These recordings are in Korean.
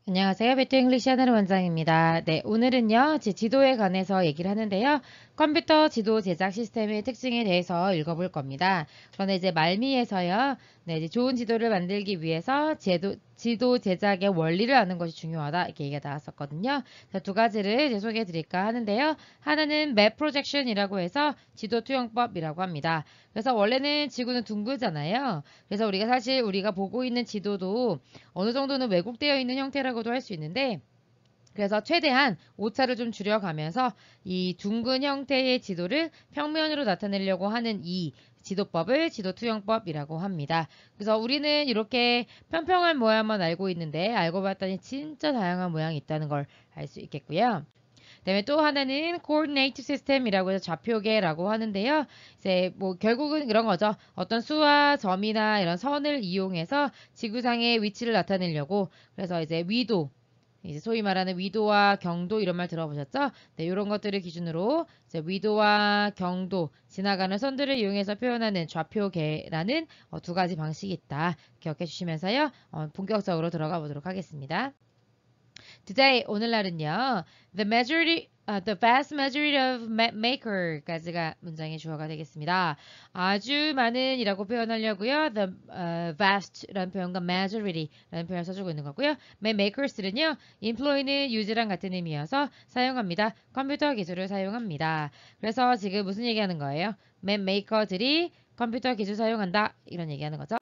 안녕하세요. 배트 잉글리시 하나는 원장입니다. 네, 오늘은요, 제 지도에 관해서 얘기를 하는데요. 컴퓨터 지도 제작 시스템의 특징에 대해서 읽어볼 겁니다. 그런데 이제 말미에서요, 네, 이제 좋은 지도를 만들기 위해서 지도 제작의 원리를 아는 것이 중요하다. 이렇게 얘기가 나왔었거든요. 자, 두 가지를 이제 소개해 드릴까 하는데요. 하나는 맵 프로젝션이라고 해서 지도 투영법이라고 합니다. 그래서 원래는 지구는 둥글잖아요. 그래서 우리가 보고 있는 지도도 어느 정도는 왜곡되어 있는 형태라고도 할 수 있는데 그래서 최대한 오차를 좀 줄여가면서 이 둥근 형태의 지도를 평면으로 나타내려고 하는 이 지도법을 지도투영법이라고 합니다. 그래서 우리는 이렇게 평평한 모양만 알고 있는데 알고 봤더니 진짜 다양한 모양이 있다는 걸 알 수 있겠고요. 그다음에 또 하나는 coordinate system이라고 해서 좌표계라고 하는데요. 이제 뭐 결국은 이런 거죠. 어떤 수와 점이나 이런 선을 이용해서 지구상의 위치를 나타내려고 그래서 이제 위도 이제 소위 말하는 위도와 경도 이런 말 들어보셨죠? 네, 이런 것들을 기준으로 이제 위도와 경도 지나가는 선들을 이용해서 표현하는 좌표계라는 두 가지 방식이 있다. 기억해 주시면서요. 본격적으로 들어가 보도록 하겠습니다. Today 오늘날은요. The vast majority of map maker까지가 문장의 주어가 되겠습니다. 아주 많은이라고 표현하려고요. vast라는 표현과 majority라는 표현을 써주고 있는 거고요. map makers는요. employ는 use랑 같은 의미여서 사용합니다. 컴퓨터 기술을 사용합니다. 그래서 지금 무슨 얘기하는 거예요? map maker들이 컴퓨터 기술 사용한다 이런 얘기하는 거죠.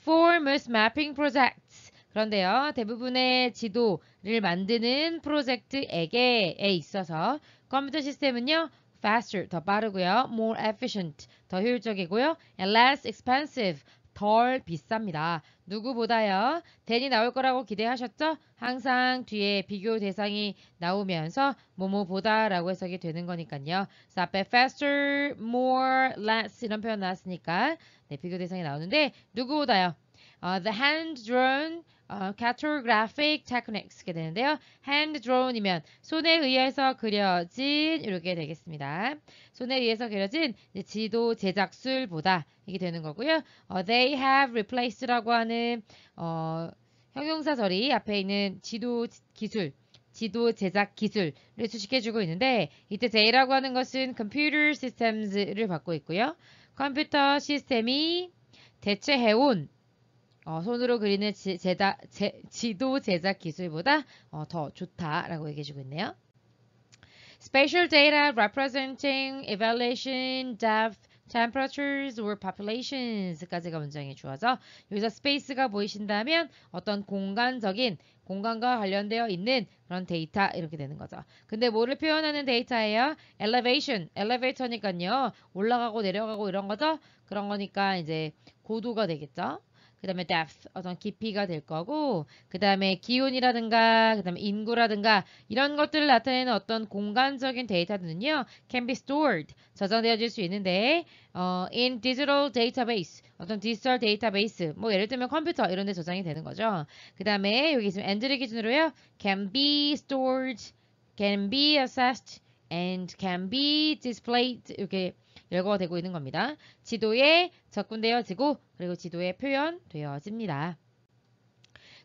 For most mapping projects 그런데요, 대부분의 지도를 만드는 프로젝트에 있어서 컴퓨터 시스템은요, faster, 더 빠르고요, more efficient, 더 효율적이고요, and less expensive, 덜 비쌉니다. 누구보다요, than이 나올 거라고 기대하셨죠? 항상 뒤에 비교 대상이 나오면서 뭐뭐보다라고 해석이 되는 거니까요. 그래서 앞에 faster, more, less 이런 표현 나왔으니까 네, 비교 대상이 나오는데 누구보다요. The hand-drawn cartographic techniques 게 되는데요. hand-drawn이면 손에 의해서 그려진 이렇게 되겠습니다. 손에 의해서 그려진 지도 제작술보다 이게 되는 거고요. They have replaced라고 하는 형용사절이 앞에 있는 지도 기술 지도 제작 기술을 수식해주고 있는데 이때 they라고 하는 것은 computer systems를 받고 있고요. 컴퓨터 시스템이 대체해온 손으로 그리는 지도 제작 기술보다 더 좋다라고 얘기해주고 있네요. Spatial data representing evaluation, depth, temperatures or populations까지가 문장에 주어져 여기서 space가 보이신다면 어떤 공간과 관련되어 있는 그런 데이터 이렇게 되는 거죠. 근데 뭐를 표현하는 데이터예요? elevation, 엘리베이터니까요. 올라가고 내려가고 이런 거죠. 그런 거니까 이제 고도가 되겠죠. 그 다음에 depth, 어떤 깊이가 될 거고, 그 다음에 기온이라든가, 그 다음에 인구라든가, 이런 것들을 나타내는 어떤 공간적인 데이터들은요, can be stored, 저장되어질 수 있는데, in digital database, 어떤 디지털 데이터베이스, 뭐 예를 들면 컴퓨터 이런 데 저장이 되는 거죠. 그 다음에 여기 있으면 and를 기준으로요, can be stored, can be accessed, and can be displayed, 이렇게 열거가 되고 있는 겁니다. 지도에 접근되어지고 그리고 지도에 표현되어집니다.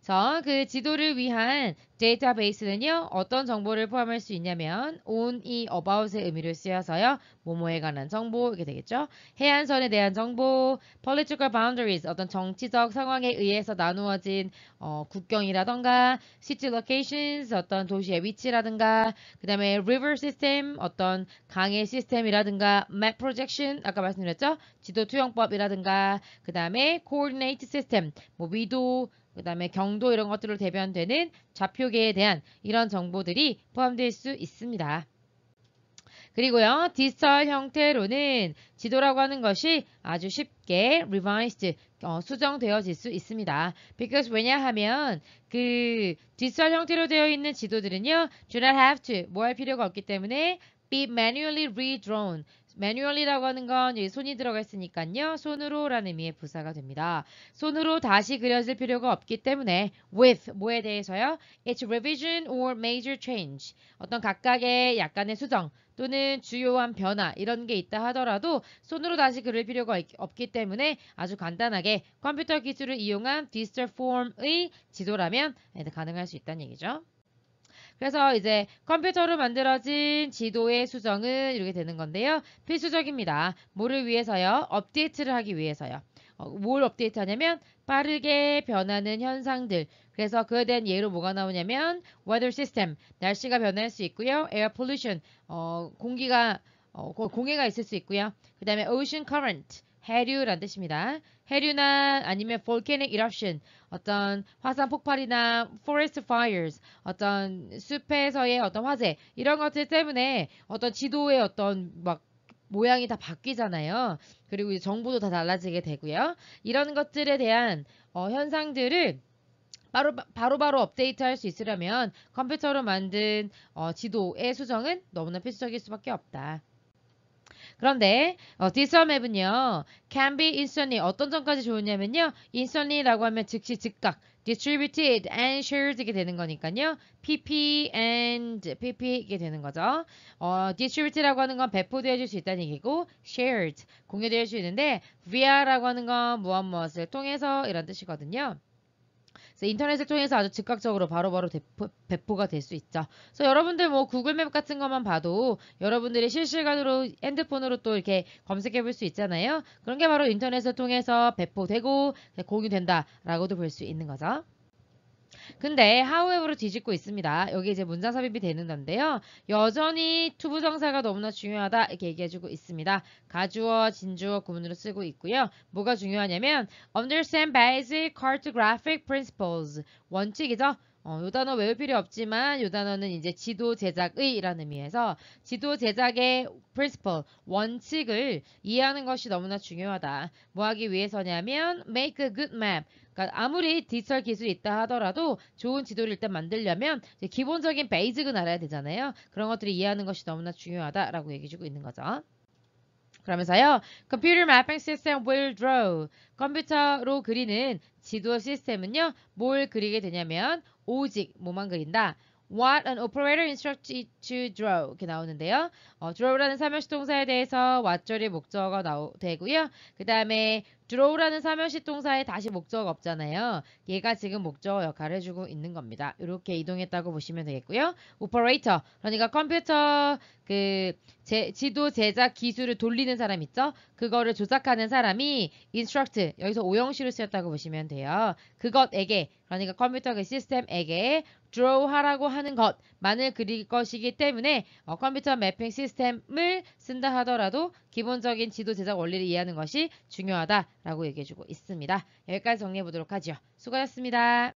그래서 그 지도를 위한 데이터베이스는요. 어떤 정보를 포함할 수 있냐면 on이 about의 의미로 쓰여서요. 뭐뭐에 관한 정보 이렇게 되겠죠. 해안선에 대한 정보, political boundaries 어떤 정치적 상황에 의해서 나누어진 국경이라던가 city locations 어떤 도시의 위치라든가 그 다음에 river system 어떤 강의 시스템이라든가 map projection 아까 말씀드렸죠. 지도 투영법이라든가 그 다음에 coordinate system 뭐 위도 그 다음에 경도 이런 것들로 대변되는 좌표계에 대한 이런 정보들이 포함될 수 있습니다. 그리고요, 디지털 형태로는 지도라고 하는 것이 아주 쉽게 revised, 수정되어질 수 있습니다. because 왜냐하면 그 디지털 형태로 되어 있는 지도들은요, do not have to, 뭐 할 필요가 없기 때문에 be manually redrawn, manually라고 하는 건 여기 손이 들어가 있으니까요. 손으로라는 의미의 부사가 됩니다. 손으로 다시 그려질 필요가 없기 때문에 with 뭐에 대해서요? Its revision or major change. 어떤 각각의 약간의 수정 또는 주요한 변화 이런 게 있다 하더라도 손으로 다시 그릴 필요가 없기 때문에 아주 간단하게 컴퓨터 기술을 이용한 디지털 폼의 지도라면 가능할 수 있다는 얘기죠. 그래서 이제 컴퓨터로 만들어진 지도의 수정은 이렇게 되는 건데요. 필수적입니다. 뭐를 위해서요? 업데이트를 하기 위해서요. 뭘 업데이트 하냐면 빠르게 변하는 현상들. 그래서 그에 대한 예로 뭐가 나오냐면 weather system, 날씨가 변할 수 있고요. air pollution, 공해가 있을 수 있고요. 그 다음에 ocean current, 해류란 뜻입니다. 해류나 아니면 volcanic eruption, 어떤 화산 폭발이나 forest fires, 어떤 숲에서의 어떤 화재, 이런 것들 때문에 어떤 지도의 어떤 막 모양이 다 바뀌잖아요. 그리고 이제 정보도 다 달라지게 되고요. 이런 것들에 대한 현상들을 바로바로 업데이트할 수 있으려면 컴퓨터로 만든 지도의 수정은 너무나 필수적일 수밖에 없다. 그런데 디지털 맵은요. can be instantly 어떤 점까지 좋으냐면요. instantly라고 하면 즉시 즉각 distributed and shared 이게 되는 거니까요. pp and pp 이게 되는 거죠. distributed라고 하는 건 배포되어 줄 수 있다는 얘기고 shared 공유되어 줄 수 있는데 via라고 하는 건 무엇을 통해서 이런 뜻이거든요. 그래서 인터넷을 통해서 아주 즉각적으로 바로바로 배포가 될 수 있죠. 그래서 여러분들 뭐 구글맵 같은 것만 봐도 여러분들이 실시간으로 핸드폰으로 또 이렇게 검색해 볼 수 있잖아요. 그런 게 바로 인터넷을 통해서 배포되고 공유된다라고도 볼 수 있는 거죠. 근데 however로 뒤집고 있습니다. 여기 이제 문장 삽입이 되는 건데요. 여전히 투부정사가 너무나 중요하다 이렇게 얘기해주고 있습니다. 가주어, 진주어 구문으로 쓰고 있고요. 뭐가 중요하냐면 understand basic cartographic principles 원칙이죠. 요 단어 외울 필요 없지만 요 단어는 이제 지도 제작의 라는 의미에서 지도 제작의 principle, 원칙을 이해하는 것이 너무나 중요하다. 뭐 하기 위해서냐면 make a good map. 그러니까 아무리 디지털 기술이 있다 하더라도 좋은 지도를 일단 만들려면 기본적인 베이직은 알아야 되잖아요. 그런 것들을 이해하는 것이 너무나 중요하다라고 얘기해주고 있는 거죠. 그러면서요. Computer Mapping System will draw. 컴퓨터로 그리는 지도 시스템은요. 뭘 그리게 되냐면 오직 뭐만 그린다. What an operator instructed to draw 이렇게 나오는데요. draw라는 사명시 동사에 대해서 what절이 목적어가 되고요. 그 다음에 draw라는 사명시 동사에 다시 목적어가 없잖아요. 얘가 지금 목적어 역할을 해주고 있는 겁니다. 이렇게 이동했다고 보시면 되겠고요. operator 그러니까 컴퓨터 지도 제작 기술을 돌리는 사람 있죠? 그거를 조작하는 사람이 instruct 여기서 오형시로 쓰였다고 보시면 돼요. 그것에게 그러니까 컴퓨터 그 시스템에게 draw 하라고 하는 것만을 그릴 것이기 때문에 컴퓨터 매핑 시스템을 쓴다 하더라도 기본적인 지도 제작 원리를 이해하는 것이 중요하다라고 얘기해주고 있습니다. 여기까지 정리해 보도록 하죠. 수고하셨습니다.